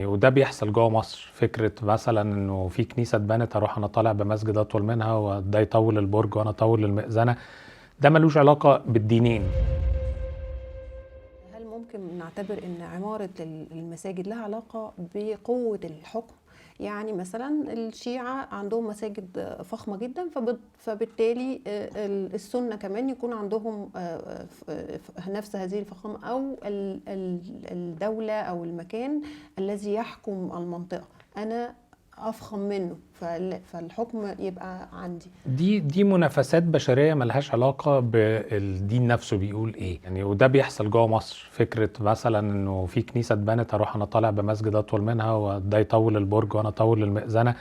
وده بيحصل جوه مصر. فكرة مثلا انه في كنيسة اتبنت اروح انا طالع بمسجد اطول منها وده يطول البرج وانا اطول المئذنة، ده ملوش علاقة بالدينين. هل ممكن نعتبر ان عمارة المساجد لها علاقة بقوة الحكم؟ يعني مثلا الشيعة عندهم مساجد فخمة جدا، فبالتالي السنة كمان يكون عندهم نفس هذه الفخامة، أو الدولة أو المكان الذي يحكم المنطقة أنا أفخم منه، فالحكم يبقى عندي. دي منافسات بشرية ملهاش علاقة بالدين نفسه بيقول ايه يعني، وده بيحصل جوه مصر. فكرة مثلا انه في كنيسة اتبنت اروح انا طالع بمسجد اطول منها وده يطول البرج وانا اطول المئذنة،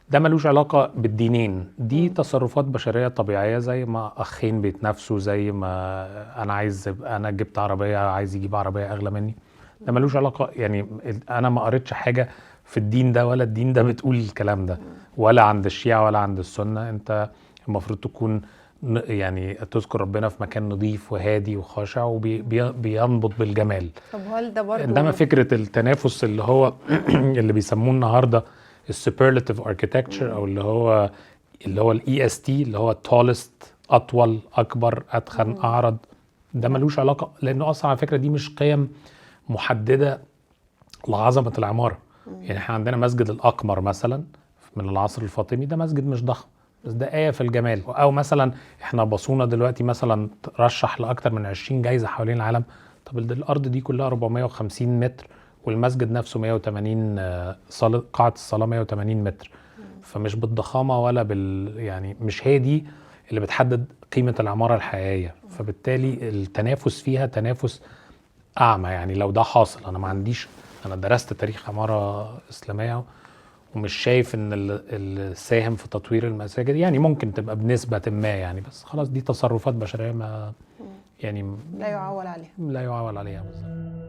ده ملوش علاقة بالدينين. دي تصرفات بشرية طبيعية، زي ما اخين بيتنافسوا، زي ما انا جبت عربية عايز يجيب عربية اغلى مني. ده ملوش علاقة يعني، انا ما قريتش حاجة في الدين ده ولا الدين ده بتقول الكلام ده، ولا عند الشيعة ولا عند السنة. انت المفروض تكون يعني تذكر ربنا في مكان نظيف وهادي وخاشع وبينبض طب هل ده برضو انما فكرة التنافس اللي هو اللي بيسموه النهارده السوبرلاتيف اركيتكتشر، او اللي هو الاي اس تي، اللي هو tallest، اطول، اكبر، اتخن، اعرض، ده ملوش علاقة. لانه اصلا على فكرة دي مش قيم محددة لعظمة العمارة. يعني احنا عندنا مسجد الأقمر مثلا من العصر الفاطمي، ده مسجد مش ضخم بس ده آية في الجمال. أو مثلا احنا بصونا دلوقتي مثلا ترشح لأكتر من 20 جايزة حوالين العالم. طب الأرض دي كلها 450 متر والمسجد نفسه 180، قاعة الصلاة 180 متر. فمش بالضخامة ولا يعني مش هي دي اللي بتحدد قيمة العمارة الحقيقية. فبالتالي التنافس فيها تنافس أعمى. يعني لو ده حاصل، أنا ما عنديش، أنا درست تاريخ عمارة إسلامية ومش شايف إن اللي ساهم في تطوير المساجد يعني ممكن تبقى بنسبة ما يعني، بس خلاص دي تصرفات بشرية ما يعني لا يعول عليها. لا يعول عليها بالظبط.